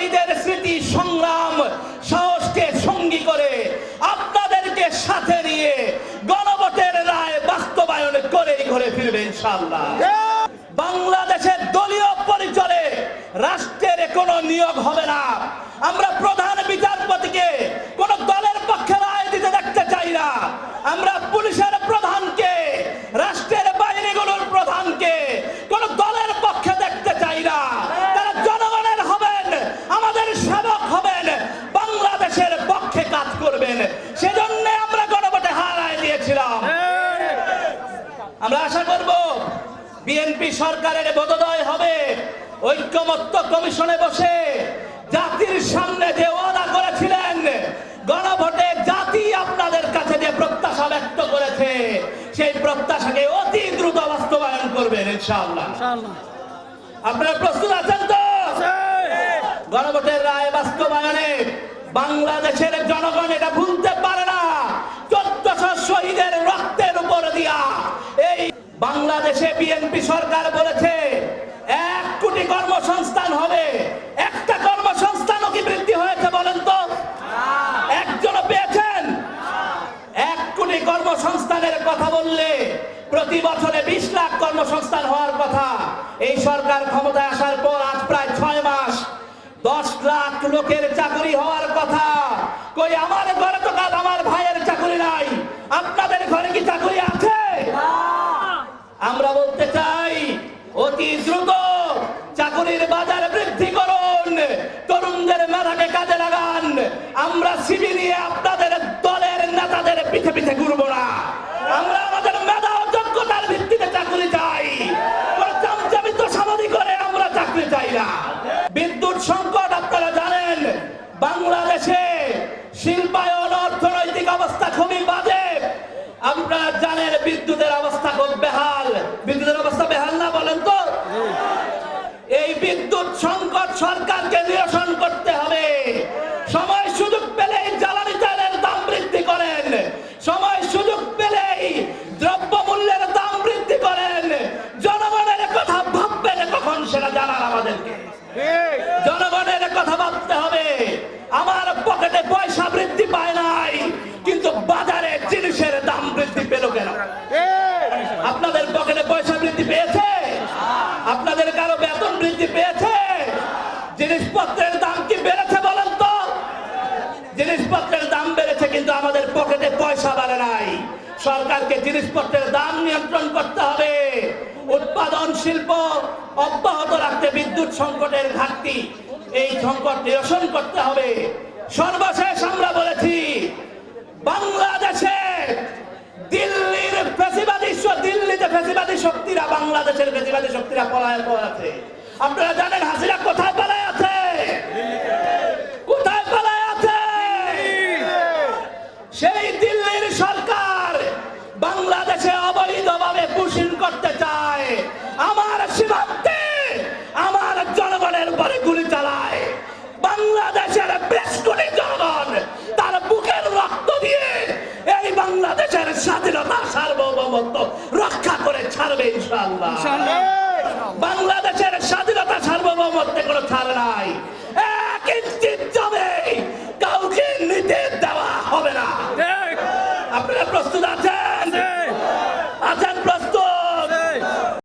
শহীদের স্মৃতি সংগ্রাম সাহসকে সঙ্গী করে আপনাদেরকে সাথে নিয়ে গণভোটের রায় বাস্তবায়ন করেই ঘরে ফিরবে ইনশাআল্লাহ। বাংলাদেশের দলীয় পরিচয়ে রাষ্ট্রের কোনো নিয়োগ হবে না। আমরা প্রধান বিচারপতিকে কোন দলের পক্ষে রায় দিতে দেখতে চাই না। আমরা পুলিশের প্রধানকে, রাষ্ট্রের বাহিনীগুলোর প্রধানকে কোন দলের পক্ষে দেখতে চাই না। তারা জনগণের হবেন, আমাদের সেবক হবেন, বাংলাদেশের পক্ষে কাজ করবেন। সেজন্য আমরা গণভোটে হারায় দিয়েছিলাম। আমরা আশা করব বিএনপি সরকারের বোধোদয় হবে, ঐক্যমত্য কমিশনে বসে জাতির সামনে যে ওয়াদা করেছিলেন, গণভোটে জাতি আপনাদের কাছে যে প্রত্যাশা ব্যক্ত করেছে, সেই প্রত্যাশাকে অতি দ্রুত বাস্তবায়ন করবেন ইনশাআল্লাহ। আপনারা প্রস্তুত আছেন তো? গণভোটের রায় বাস্তবায়নে বাংলাদেশের জনগণ এটা ভুলতে পারে না। 1400 শহীদের রক্তের উপর দিয়া এই বাংলাদেশে বিএনপি সরকার বলেছে 1 কোটি কর্মসংস্থান হবে। একটা কর্মসংস্থানও কি বৃদ্ধি হয়েছে বলেন তো? একজনও পেয়েছেন? 1 কোটি কর্মসংস্থানের কথা বললে প্রতি বছরে 20 লাখ কর্মসংস্থান হওয়ার কথা। এই সরকার ক্ষমতায় আসার পর আজ প্রায় 6 মাস 10 লাখ লোকের চাকরি হওয়ার কথা। কই আমার ঘরে তো কাজ, আমার ভাইয়ের চাকরি নাই। আপনাদের ঘরে কি চাকরি আছে? আমরা বলতে চাই অতি দ্রুত চাকরির বাজার বৃদ্ধি করুন, তরুণদের মেধাকে কাজে লাগান। আমরা সিবি নিয়ে আপনাদের দলের নেতাদের পিছে পিছে ঘুরবো না। আমরা আমাদের মেধা ও যোগ্যতার ভিত্তিতে চাকরি চাই। চামচামিত সামাদি করে আমরা চাকরি চাই না। বিদ্যুৎ সংকট আপনারা জানেন, বাংলাদেশে শিল্পায়ন অর্থনৈতিক অবস্থা খুবই বাজে। আপনারা জানেন বিদ্যুতের অবস্থা খুব বেহাল। বিদ্যুতের অবস্থা বেহাল না বলেন তো? এই বিদ্যুৎ সংকট সরকারকে নিরসন করতে হবে। সময় সুযোগ পেলেই জ্বালানি তেলের দাম বৃদ্ধি করেন, সময় সুযোগ পেলেই দ্রব্য মূল্যের দাম বৃদ্ধি করেন। জনগণের কথা ভাববেন কখন সেটা জানান আমাদেরকে। জনগণের কথা ভাবতে হবে। আমার পকেটে পয়সা বৃদ্ধি পায় নাই, কিন্তু বাজারে জিনিসের দাম বৃদ্ধি পেল কেন? আপনাদের পকেটে পয়সা বৃদ্ধি পেয়েছে? আপনাদের কারো বেতন বৃদ্ধি পেয়েছে? জিনিসপত্রের দাম কি বেড়েছে বলেন তো? জিনিসপত্রের দাম বেড়েছে, কিন্তু আমাদের পকেটে পয়সা বাড়ে নাই। সরকারকে জিনিসপত্রের দাম নিয়ন্ত্রণ করতে হবে। উৎপাদন শিল্প অব্যাহত রাখতে বিদ্যুৎ সংকটের ঘাটতি, এই সংকট নিরসন করতে হবে। সর্বশেষ আমরা বলেছি বাংলাদেশে দিল্লিতে ফ্যাসিবাদী শক্তিরা, বাংলাদেশের ফ্যাসিবাদী শক্তিরা পলায়ন আছে। আপনারা জানেন হাসিনা কোথায় পালায় আছে? কোথায় পালায় আছে? সেই দিল্লির সরকার বাংলাদেশে অবৈধভাবে পুশিং করতে চায়। আমার সীমান্তে আমার জনগণের উপরে গুলি চালায়। বাংলাদেশের বেশ কোটি জনগণ তার বুকের রক্ত দিয়ে এই বাংলাদেশের স্বাধীনতা সার্বভৌমত্ব রক্ষা করে ছাড়বে ইনশাআল্লাহ। বাংলাদেশের স্বাধীনতা সার্বভৌমত্বে কোনো ছাড় নাই।